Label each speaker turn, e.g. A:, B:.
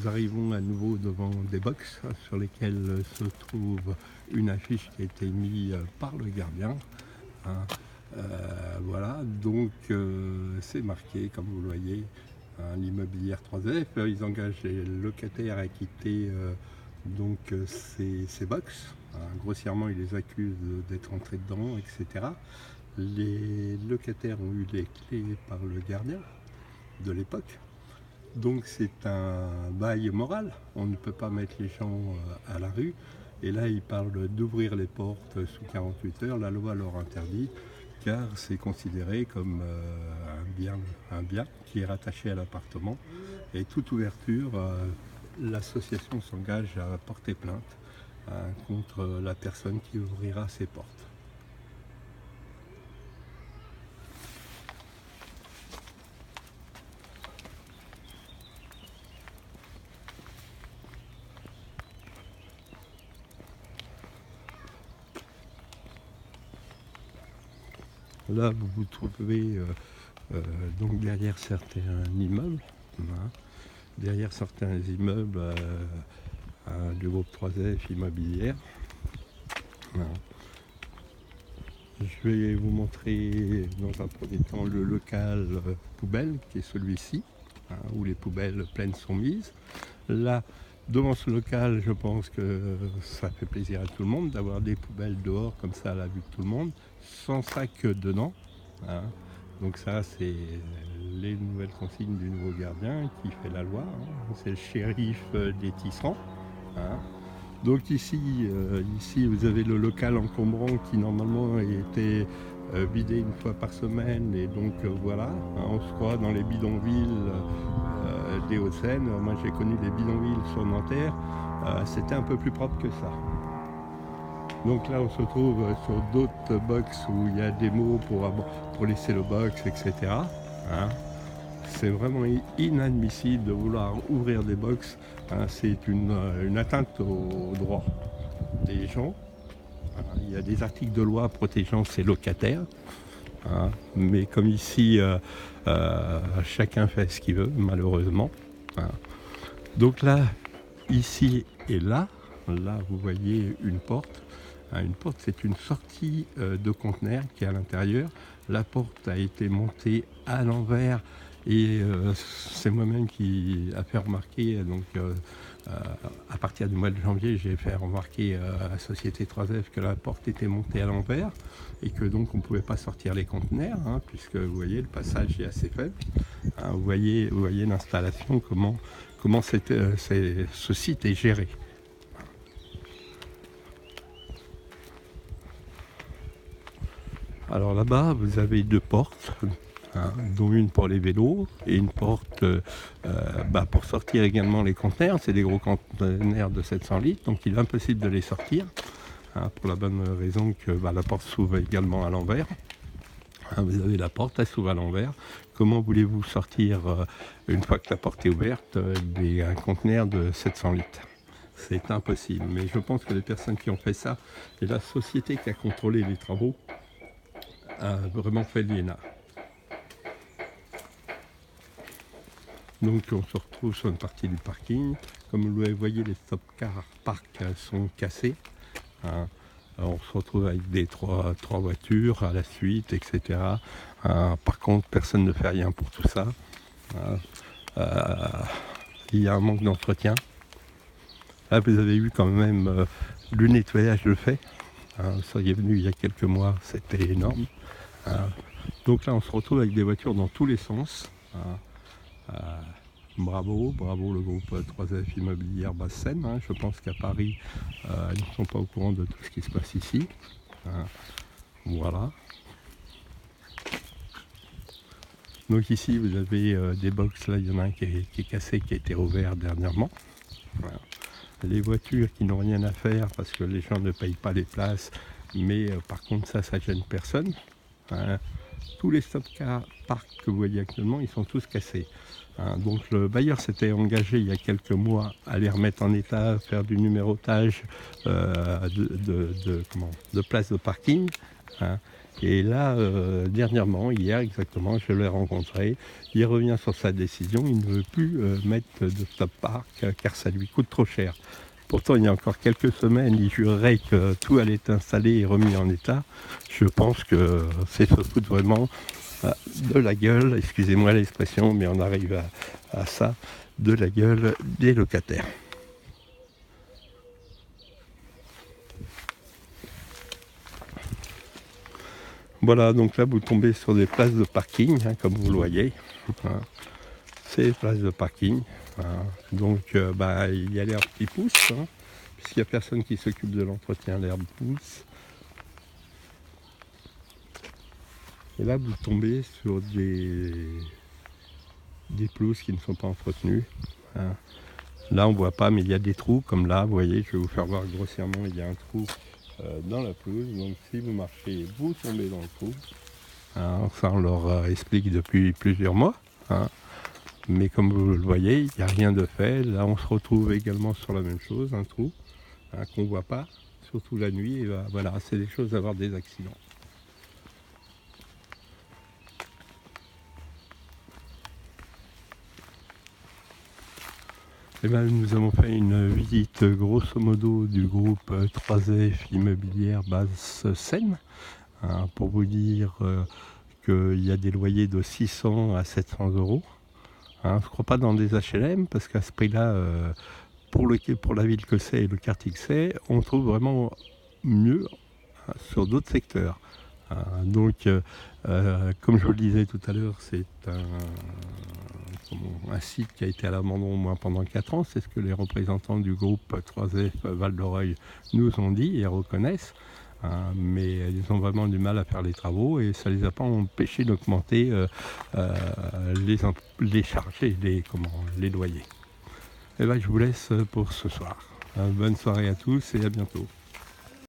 A: nous arrivons à nouveau devant des box sur lesquels se trouve une affiche qui a été mise par le gardien. Hein. Voilà, donc c'est marqué, comme vous le voyez, l'immobilière 3F. Ils engagent les locataires à quitter ces box. Grossièrement, ils les accusent d'être entrés dedans, etc. Les locataires ont eu les clés par le gardien de l'époque. Donc c'est un bail moral, on ne peut pas mettre les gens à la rue. Et là, ils parlent d'ouvrir les portes sous 48 heures, la loi leur interdit, car c'est considéré comme un bien qui est rattaché à l'appartement. Et toute ouverture, l'association s'engage à porter plainte contre la personne qui ouvrira ses portes. Là, vous vous trouvez donc derrière certains immeubles, derrière certains immeubles du groupe 3F immobilière. Je vais vous montrer dans un premier temps le local poubelle qui est celui-ci, où les poubelles pleines sont mises. Là, devant ce local, je pense que ça fait plaisir à tout le monde d'avoir des poubelles dehors comme ça à la vue de tout le monde, sans sac dedans. Donc ça, c'est les nouvelles consignes du nouveau gardien qui fait la loi. C'est le shérif des Tisserands. Donc ici, vous avez le local encombrant qui normalement était vidé une fois par semaine. Et donc voilà, on se croit dans les bidonvilles des Hauts-de-Seine. Moi j'ai connu les bidonvilles sur Nanterre, c'était un peu plus propre que ça. Donc là on se trouve sur d'autres box où il y a des mots pour laisser le box, etc. C'est vraiment inadmissible de vouloir ouvrir des box. C'est une atteinte aux droits des gens. Il y a des articles de loi protégeant ces locataires. Mais comme ici, chacun fait ce qu'il veut, malheureusement. Donc là, ici et là, vous voyez une porte. Une porte, c'est une sortie de conteneur qui est à l'intérieur. La porte a été montée à l'envers et c'est moi-même qui a fait remarquer, donc à partir du mois de janvier, j'ai fait remarquer à la société 3F que la porte était montée à l'envers et que donc on ne pouvait pas sortir les conteneurs, puisque vous voyez, le passage est assez faible. Vous voyez l'installation, comment ce site est géré. Alors là-bas, vous avez deux portes, dont une pour les vélos et une porte pour sortir également les conteneurs. C'est des gros conteneurs de 700 litres, donc il est impossible de les sortir, pour la bonne raison que la porte s'ouvre également à l'envers. Vous avez la porte, elle s'ouvre à l'envers. Comment voulez-vous sortir, une fois que la porte est ouverte, un conteneur de 700 litres ? C'est impossible. Mais je pense que les personnes qui ont fait ça et la société qui a contrôlé les travaux a vraiment fait l'INA. Donc on se retrouve sur une partie du parking. Comme vous le voyez, les stop cars park sont cassés. On se retrouve avec des trois voitures à la suite, etc. Par contre, personne ne fait rien pour tout ça. Il y a un manque d'entretien. Là, vous avez vu quand même le nettoyage le fait. Vous seriez venu il y a quelques mois, c'était énorme. Donc là, on se retrouve avec des voitures dans tous les sens. Bravo le groupe 3F Immobilière Basse-Seine. Je pense qu'à Paris, ils ne sont pas au courant de tout ce qui se passe ici. Voilà. Donc ici, vous avez des box. Là, il y en a un qui est cassé, qui a été rouvert dernièrement. Voilà. Les voitures qui n'ont rien à faire parce que les gens ne payent pas les places, mais par contre ça gêne personne. Tous les stop car park que vous voyez actuellement, ils sont tous cassés. Donc le bailleur s'était engagé il y a quelques mois à les remettre en état, faire du numérotage de places de parking. Et là, dernièrement, hier exactement, je l'ai rencontré. Il revient sur sa décision. Il ne veut plus mettre de stop park car ça lui coûte trop cher. Pourtant, il y a encore quelques semaines, il jurerait que tout allait être installé et remis en état. Je pense que c'est se foutre vraiment de la gueule, excusez-moi l'expression, mais on arrive à ça, de la gueule des locataires. Voilà, donc là vous tombez sur des places de parking, hein, comme vous le voyez. Hein. C'est des places de parking. Hein. Donc il y a l'herbe qui pousse, hein, puisqu'il n'y a personne qui s'occupe de l'entretien, l'herbe pousse. Et là vous tombez sur des pelouses qui ne sont pas entretenues. Hein. Là on ne voit pas, mais il y a des trous, comme là, vous voyez, je vais vous faire voir grossièrement, il y a un trou dans la pelouse. Donc si vous marchez, vous tombez dans le trou. Hein, ça on leur explique depuis plusieurs mois. Hein. Mais comme vous le voyez, il n'y a rien de fait. Là on se retrouve également sur la même chose, un trou hein, qu'on ne voit pas, surtout la nuit. Et voilà, c'est des choses d'avoir des accidents. Eh bien, nous avons fait une visite grosso modo du groupe 3F Immobilière Basse-Seine, hein, pour vous dire qu'il y a des loyers de 600 à 700 euros. Hein, je ne crois pas dans des HLM, parce qu'à ce prix-là, pour la ville que c'est et le quartier que c'est, on trouve vraiment mieux hein, sur d'autres secteurs. Donc, comme je vous le disais tout à l'heure, c'est un site qui a été à l'abandon au moins pendant 4 ans. C'est ce que les représentants du groupe 3F Val d'Oreuil nous ont dit et reconnaissent. Mais ils ont vraiment du mal à faire les travaux et ça ne les a pas empêchés d'augmenter les charges et les loyers. Et là, je vous laisse pour ce soir. Bonne soirée à tous et à bientôt.